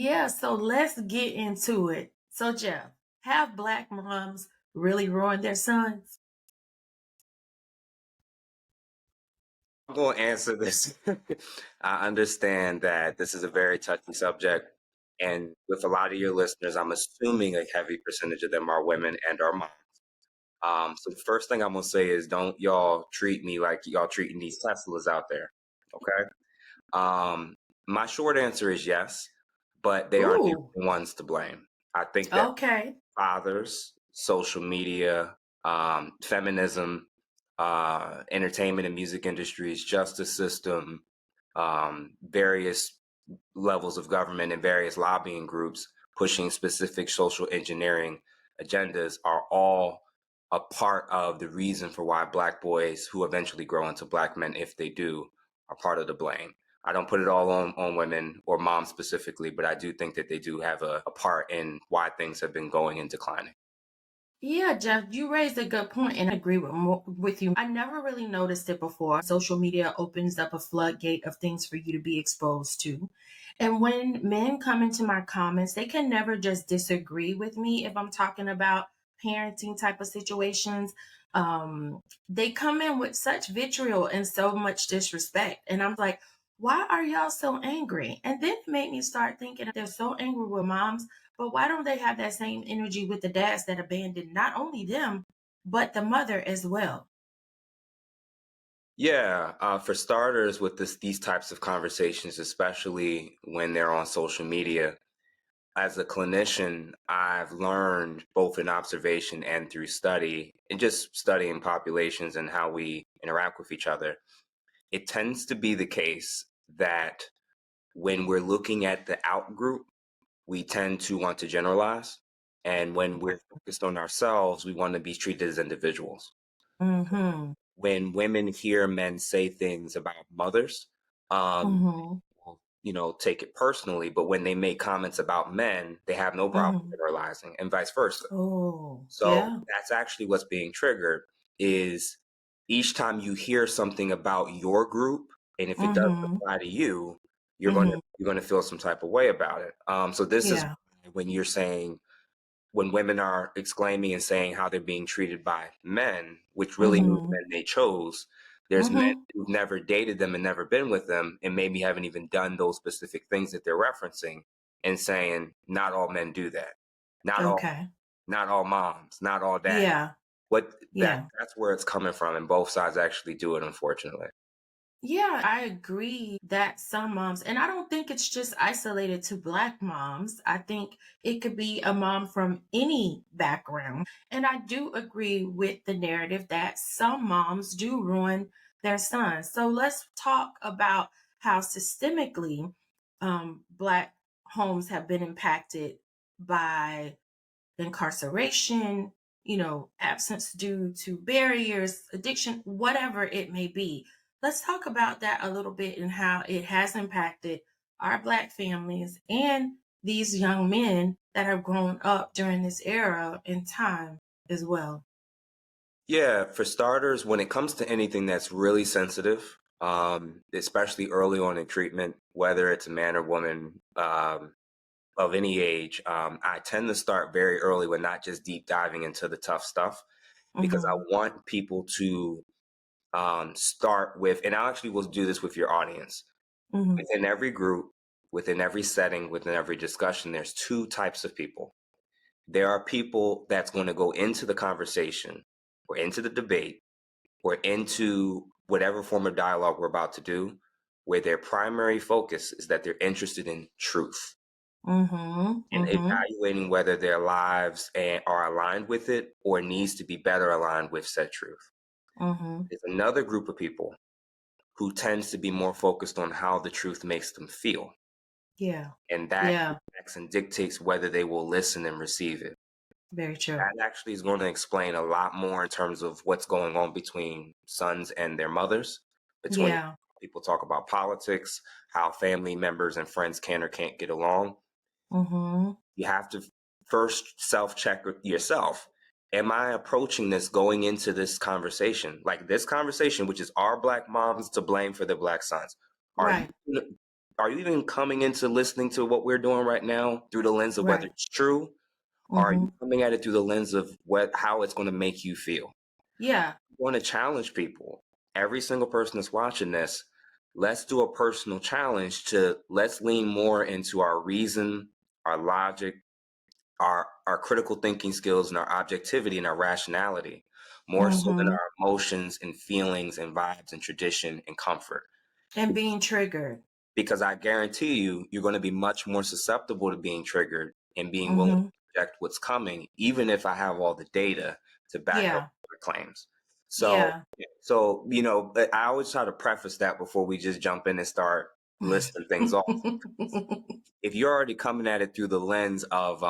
Yeah, so let's get into it. So, Jeff, have black moms really ruined their sons? I'm going to answer this. I understand that this is a very touchy subject. And with a lot of your listeners, I'm assuming a heavy percentage of them are women and are moms. So the first thing I'm going to say is don't y'all treat me like y'all treating these Teslas out there. Okay. My short answer is yes, but they aren't the Ooh, only ones to blame. I think that okay. fathers, social media, feminism, entertainment and music industries, justice system, various levels of government and various lobbying groups pushing specific social engineering agendas are all a part of the reason for why black boys who eventually grow into black men, if they do, are part of the blame. I don't put it all on women or moms specifically, but I do think that they do have a part in why things have been going and declining. Yeah, Jeff, you raised a good point, and I agree with you. I never really noticed it before. Social media opens up a floodgate of things for you to be exposed to. And when men come into my comments, they can never just disagree with me if I'm talking about parenting type of situations. They come in with such vitriol and so much disrespect. And I'm like, why are y'all so angry? And then it made me start thinking they're so angry with moms, but why don't they have that same energy with the dads that abandoned not only them, but the mother as well? Yeah, for starters, with these types of conversations, especially when they're on social media, as a clinician, I've learned both in observation and through study, and just studying populations and how we interact with each other. It tends to be the case that when we're looking at the out group, we tend to want to generalize. And when we're focused on ourselves, we want to be treated as individuals. Mm-hmm. When women hear men say things about mothers, um, Mm-hmm. will, take it personally. But when they make comments about men, they have no problem Mm-hmm. generalizing, and vice versa. Oh, So yeah. that's actually what's being triggered is each time you hear something about your group, and if it doesn't Mm-hmm. apply to you, you're going to Mm-hmm. you're going to feel some type of way about it. So this is Yeah. when you're saying when women are exclaiming and saying how they're being treated by men, which really means Mm-hmm. men they chose. There's men Mm-hmm. who've never dated them and never been with them, and maybe haven't even done those specific things that they're referencing, and saying not all men do that, not all Okay. not all moms, not all dads. Yeah. What Yeah. that's where it's coming from, and both sides actually do it, unfortunately. Yeah, I agree that some moms, and I don't think it's just isolated to Black moms. I think it could be a mom from any background. And I do agree with the narrative that some moms do ruin their sons. So let's talk about how systemically Black homes have been impacted by incarceration, absence due to barriers, addiction, whatever it may be. Let's talk about that a little bit and how it has impacted our Black families and these young men that have grown up during this era and time as well. Yeah, for starters, when it comes to anything that's really sensitive, especially early on in treatment, whether it's a man or woman, of any age, I tend to start very early with not just deep diving into the tough stuff because I Hmm. want people to start with, and I actually will do this with your audience. Hmm. Within every group, within every setting, within every discussion, there's two types of people. There are people that's going to go into the conversation or into the debate or into whatever form of dialogue we're about to do, where their primary focus is that they're interested in truth Hmm. and Hmm. evaluating whether their lives are aligned with it or needs to be better aligned with said truth. Hmm. There's another group of people who tends to be more focused on how the truth makes them feel, Yeah. and that Yeah. impacts and dictates whether they will listen and receive it. Very true. That actually is going to explain a lot more in terms of what's going on between sons and their mothers, between Yeah. people talk about politics, how family members and friends can or can't get along. Hmm. You have to first self check yourself. Am I approaching this going into this conversation? Like this conversation, which is are black moms to blame for their black sons? Are Right. you are you even coming into listening to what we're doing right now through the lens of whether Right. it's true, or are you Mhm. coming at it through the lens of how it's going to make you feel? Yeah. I want to challenge people. Every single person that's watching this, let's do a personal challenge to let's lean more into our reason, our logic, our critical thinking skills, and our objectivity and our rationality, more so than Mhm. our emotions and feelings and vibes and tradition and comfort. And being triggered. Because I guarantee you, you're going to be much more susceptible to being triggered and being willing to Mhm. project what's coming, even if I have all the data to back up Yeah. your claims. So, Yeah. I always try to preface that before we just jump in and start listing things off. If you're already coming at it through the lens of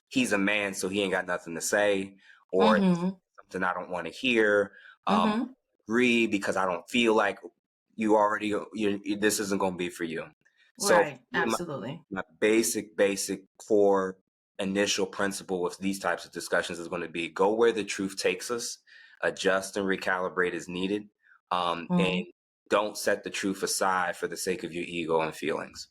he's a man, so he ain't got nothing to say, or Mhm. something I don't want to hear, Mhm. agree because I don't feel like this isn't going to be for you. So Right. Absolutely. my basic core initial principle with these types of discussions is going to be go where the truth takes us, adjust and recalibrate as needed, and Mhm. don't set the truth aside for the sake of your ego and feelings.